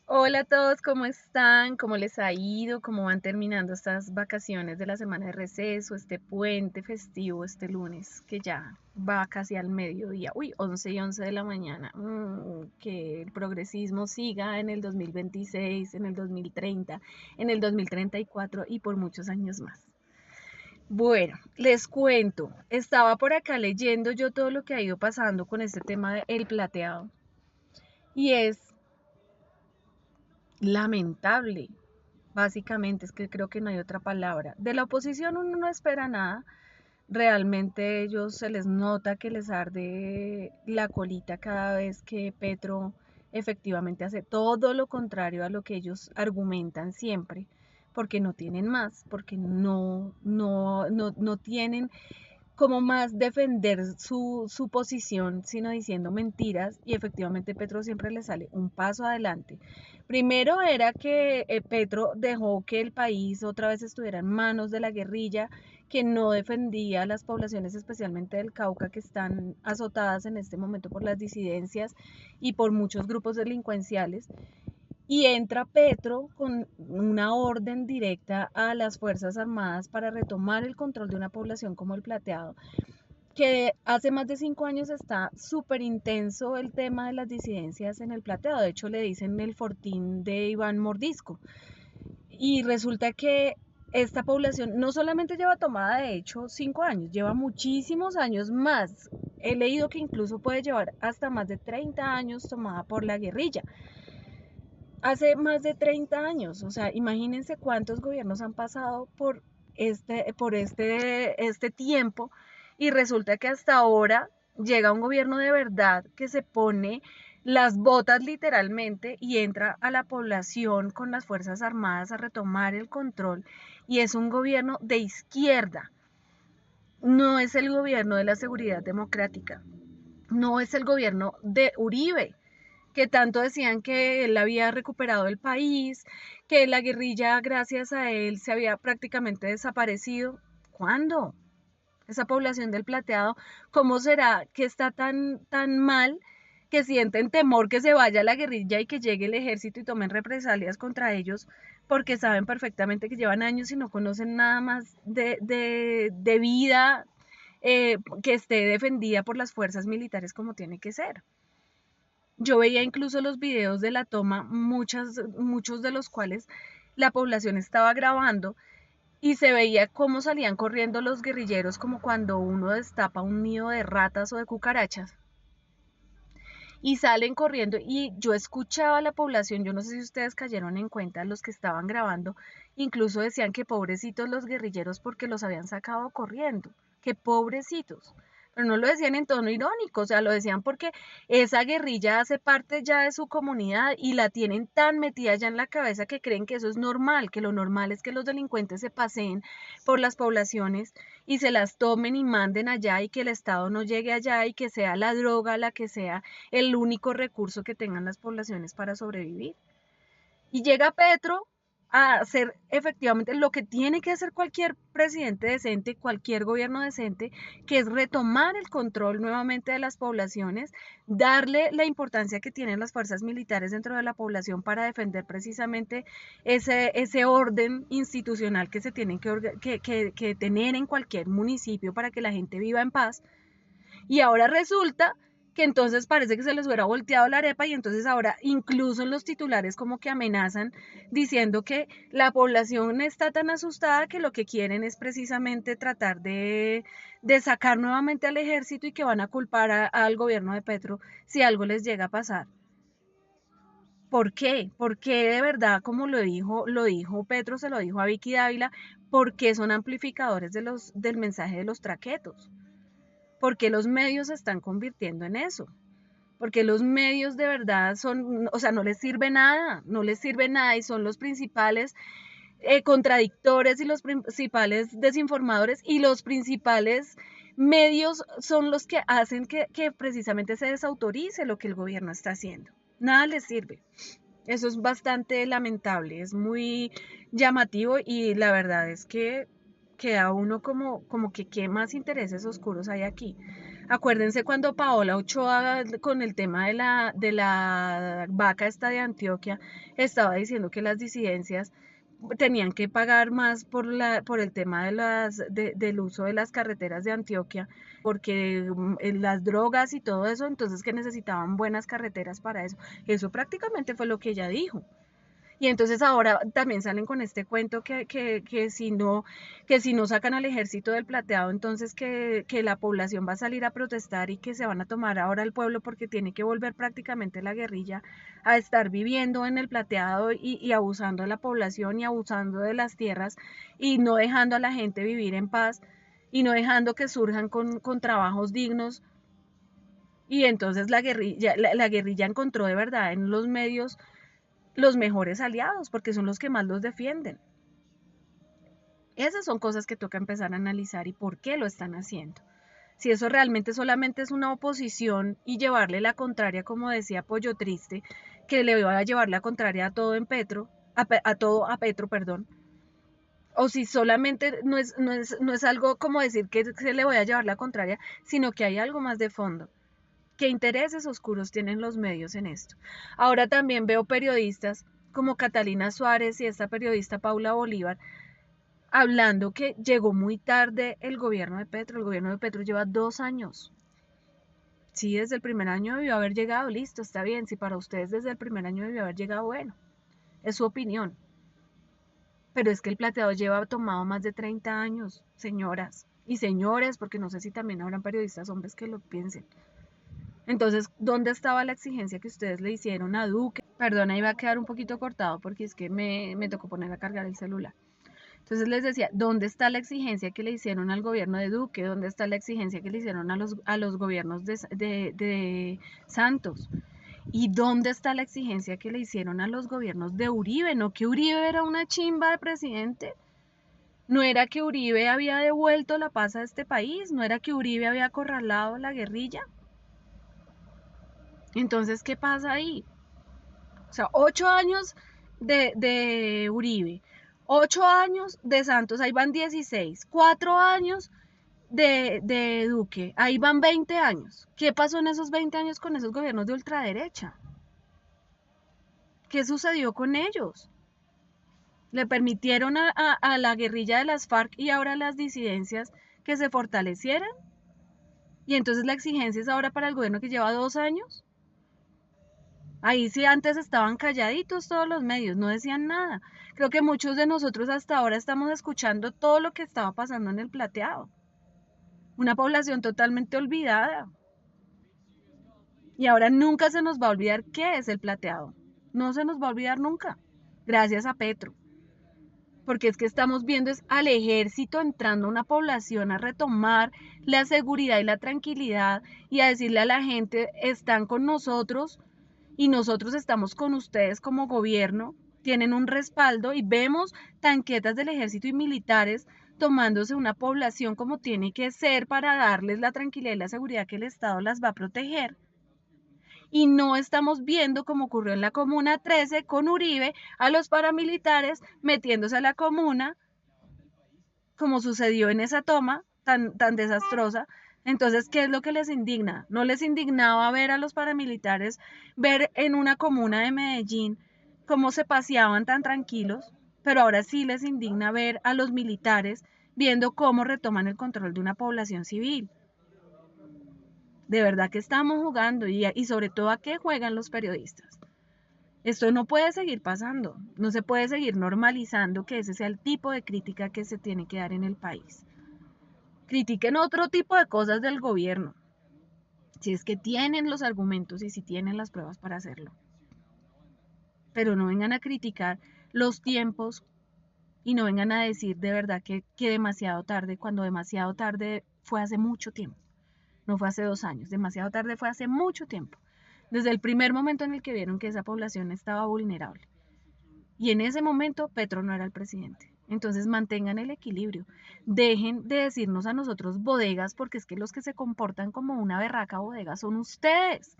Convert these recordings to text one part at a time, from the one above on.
Hola a todos, ¿cómo están? ¿Cómo les ha ido? ¿Cómo van terminando estas vacaciones de la semana de receso, este puente festivo este lunes, que ya va casi al mediodía? Uy, 11 y 11 de la mañana. Que el progresismo siga en el 2026, en el 2030, en el 2034 y por muchos años más. Bueno, les cuento, estaba por acá leyendo yo todo lo que ha ido pasando con este tema del plateado y es lamentable. Básicamente, es que creo que no hay otra palabra. De la oposición uno no espera nada. Realmente ellos se les nota que les arde la colita cada vez que Petro efectivamente hace todo lo contrario a lo que ellos argumentan siempre, porque no tienen más, porque no tienen como más defender su posición, sino diciendo mentiras, y efectivamente Petro siempre le sale un paso adelante. Primero era que Petro dejó que el país otra vez estuviera en manos de la guerrilla, que no defendía a las poblaciones, especialmente del Cauca, que están azotadas en este momento por las disidencias y por muchos grupos delincuenciales, y entra Petro con una orden directa a las Fuerzas Armadas para retomar el control de una población como el Plateado, que hace más de 5 años está súper intenso el tema de las disidencias en el Plateado. De hecho, le dicen el fortín de Iván Mordisco. Y resulta que esta población no solamente lleva tomada de hecho 5 años, lleva muchísimos años más. He leído que incluso puede llevar hasta más de 30 años tomada por la guerrilla. Hace más de 30 años, o sea, imagínense cuántos gobiernos han pasado por este tiempo, y resulta que hasta ahora llega un gobierno de verdad que se pone las botas literalmente y entra a la población con las Fuerzas Armadas a retomar el control, y es un gobierno de izquierda. No es el gobierno de la seguridad democrática, no es el gobierno de Uribe, que tanto decían que él había recuperado el país, que la guerrilla gracias a él se había prácticamente desaparecido. ¿Cuándo? Esa población del Plateado, ¿cómo será que está tan mal que sienten temor que se vaya la guerrilla y que llegue el ejército y tomen represalias contra ellos, porque saben perfectamente que llevan años y no conocen nada más de vida que esté defendida por las fuerzas militares como tiene que ser? Yo veía incluso los videos de la toma, muchos de los cuales la población estaba grabando, y se veía cómo salían corriendo los guerrilleros, como cuando uno destapa un nido de ratas o de cucarachas, y salen corriendo, y yo escuchaba a la población, yo no sé si ustedes cayeron en cuenta, los que estaban grabando, incluso decían que pobrecitos los guerrilleros porque los habían sacado corriendo, que pobrecitos. Pero no lo decían en tono irónico, o sea, lo decían porque esa guerrilla hace parte ya de su comunidad y la tienen tan metida ya en la cabeza que creen que eso es normal, que lo normal es que los delincuentes se paseen por las poblaciones y se las tomen y manden allá, y que el Estado no llegue allá, y que sea la droga la que sea el único recurso que tengan las poblaciones para sobrevivir. Y llega Petro a hacer efectivamente lo que tiene que hacer cualquier presidente decente, cualquier gobierno decente, que es retomar el control nuevamente de las poblaciones, darle la importancia que tienen las fuerzas militares dentro de la población para defender precisamente ese orden institucional que se tienen que tener en cualquier municipio para que la gente viva en paz. Y ahora resulta que entonces parece que se les hubiera volteado la arepa, y entonces ahora incluso en los titulares como que amenazan diciendo que la población está tan asustada que lo que quieren es precisamente tratar de sacar nuevamente al ejército, y que van a culpar al gobierno de Petro si algo les llega a pasar. ¿Por qué? ¿Por qué de verdad, como lo dijo Petro, se lo dijo a Vicky Dávila? ¿Por qué son amplificadores del mensaje de los traquetos? Porque los medios se están convirtiendo en eso, porque los medios de verdad son, o sea, no les sirve nada, no les sirve nada, y son los principales contradictores y los principales desinformadores, y los principales medios son los que hacen que precisamente se desautorice lo que el gobierno está haciendo. Nada les sirve. Eso es bastante lamentable, es muy llamativo, y la verdad es que queda uno como que qué más intereses oscuros hay aquí. Acuérdense cuando Paola Ochoa con el tema de la vaca esta de Antioquia estaba diciendo que las disidencias tenían que pagar más por el tema del uso de las carreteras de Antioquia, porque las drogas y todo eso, entonces que necesitaban buenas carreteras para eso. Eso prácticamente fue lo que ella dijo. Y entonces ahora también salen con este cuento que si no sacan al ejército del plateado, entonces que la población va a salir a protestar y que se van a tomar ahora el pueblo porque tiene que volver prácticamente la guerrilla a estar viviendo en el plateado y abusando de la población y abusando de las tierras y no dejando a la gente vivir en paz y no dejando que surjan con trabajos dignos. Y entonces la guerrilla encontró de verdad en los medios los mejores aliados, porque son los que más los defienden. Esas son cosas que toca empezar a analizar y por qué lo están haciendo. Si eso realmente solamente es una oposición y llevarle la contraria, como decía Pollo Triste, que le va a llevar la contraria a todo en Petro, a todo a Petro, perdón, o si solamente no es algo como decir que se le voy a llevar la contraria, sino que hay algo más de fondo. ¿Qué intereses oscuros tienen los medios en esto? Ahora también veo periodistas como Catalina Suárez y esta periodista Paula Bolívar hablando que llegó muy tarde el gobierno de Petro. El gobierno de Petro lleva 2 años. Sí, desde el primer año debió haber llegado, listo, está bien. Si para ustedes desde el primer año debió haber llegado, bueno, es su opinión. Pero es que el plateado lleva tomado más de 30 años, señoras y señores, porque no sé si también habrán periodistas hombres que lo piensen. Entonces, ¿dónde estaba la exigencia que ustedes le hicieron a Duque? Perdona, iba a quedar un poquito cortado porque es que me tocó poner a cargar el celular. Entonces les decía, ¿dónde está la exigencia que le hicieron al gobierno de Duque? ¿Dónde está la exigencia que le hicieron a los gobiernos de Santos? ¿Y dónde está la exigencia que le hicieron a los gobiernos de Uribe? ¿No que Uribe era una chimba de presidente? ¿No era que Uribe había devuelto la paz a este país? ¿No era que Uribe había acorralado la guerrilla? Entonces, ¿qué pasa ahí? O sea, 8 años de Uribe, 8 años de Santos, ahí van 16, 4 años de Duque, ahí van 20 años. ¿Qué pasó en esos 20 años con esos gobiernos de ultraderecha? ¿Qué sucedió con ellos? ¿Le permitieron a la guerrilla de las FARC y ahora las disidencias que se fortalecieran? ¿Y entonces la exigencia es ahora para el gobierno que lleva 2 años? Ahí sí antes estaban calladitos todos los medios, no decían nada. Creo que muchos de nosotros hasta ahora estamos escuchando todo lo que estaba pasando en el plateado. Una población totalmente olvidada. Y ahora nunca se nos va a olvidar qué es el plateado. No se nos va a olvidar nunca. Gracias a Petro. Porque es que estamos viendo es al ejército entrando a una población a retomar la seguridad y la tranquilidad y a decirle a la gente, están con nosotros y nosotros estamos con ustedes como gobierno, tienen un respaldo y vemos tanquetas del ejército y militares tomándose una población como tiene que ser para darles la tranquilidad y la seguridad que el Estado las va a proteger. Y no estamos viendo, como ocurrió en la Comuna 13 con Uribe, a los paramilitares metiéndose a la comuna, como sucedió en esa toma tan desastrosa. Entonces, ¿qué es lo que les indigna? ¿No les indignaba ver a los paramilitares, ver en una comuna de Medellín cómo se paseaban tan tranquilos? Pero ahora sí les indigna ver a los militares viendo cómo retoman el control de una población civil. De verdad que estamos jugando y sobre todo a qué juegan los periodistas. Esto no puede seguir pasando, no se puede seguir normalizando que ese sea el tipo de crítica que se tiene que dar en el país. Critiquen otro tipo de cosas del gobierno, si es que tienen los argumentos y si tienen las pruebas para hacerlo. Pero no vengan a criticar los tiempos y no vengan a decir de verdad que demasiado tarde, cuando demasiado tarde fue hace mucho tiempo. No fue hace 2 años, demasiado tarde fue hace mucho tiempo. Desde el primer momento en el que vieron que esa población estaba vulnerable. Y en ese momento Petro no era el presidente. Entonces mantengan el equilibrio. Dejen de decirnos a nosotros bodegas, porque es que los que se comportan como una berraca bodega son ustedes,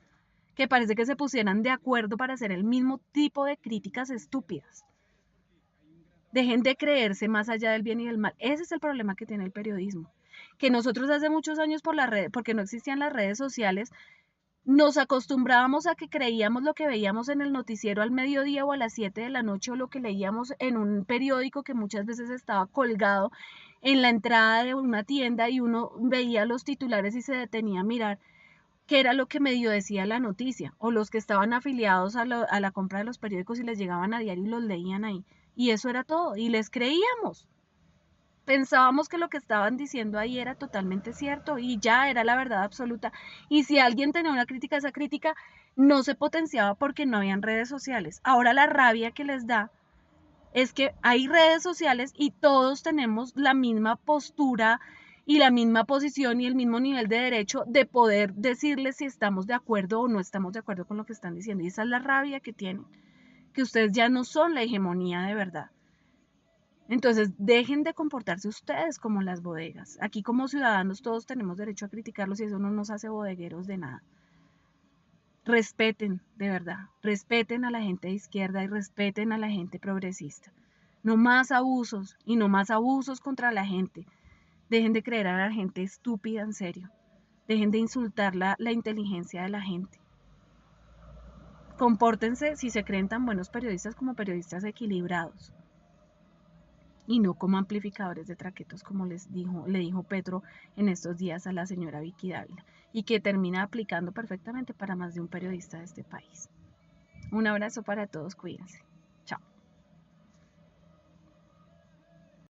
que parece que se pusieran de acuerdo para hacer el mismo tipo de críticas estúpidas. Dejen de creerse más allá del bien y del mal. Ese es el problema que tiene el periodismo, que nosotros hace muchos años por la red, porque no existían las redes sociales, nos acostumbrábamos a que creíamos lo que veíamos en el noticiero al mediodía o a las 7 de la noche, o lo que leíamos en un periódico que muchas veces estaba colgado en la entrada de una tienda, y uno veía los titulares y se detenía a mirar qué era lo que medio decía la noticia, o los que estaban afiliados a la compra de los periódicos y les llegaban a diario y los leían ahí. Y eso era todo, y les creíamos. Pensábamos que lo que estaban diciendo ahí era totalmente cierto y ya era la verdad absoluta. Y si alguien tenía una crítica, esa crítica no se potenciaba porque no habían redes sociales. Ahora la rabia que les da es que hay redes sociales y todos tenemos la misma postura y la misma posición y el mismo nivel de derecho de poder decirles si estamos de acuerdo o no estamos de acuerdo con lo que están diciendo. Y esa es la rabia que tienen, que ustedes ya no son la hegemonía de verdad. Entonces, dejen de comportarse ustedes como las bodegas. Aquí como ciudadanos todos tenemos derecho a criticarlos y eso no nos hace bodegueros de nada. Respeten, de verdad, respeten a la gente de izquierda y respeten a la gente progresista. No más abusos y no más abusos contra la gente. Dejen de creer a la gente estúpida, en serio. Dejen de insultar la inteligencia de la gente. Compórtense, si se creen tan buenos periodistas, como periodistas equilibrados y no como amplificadores de traquetos, como le dijo Petro en estos días a la señora Vicky Dávila, y que termina aplicando perfectamente para más de un periodista de este país. Un abrazo para todos, cuídense. Chao.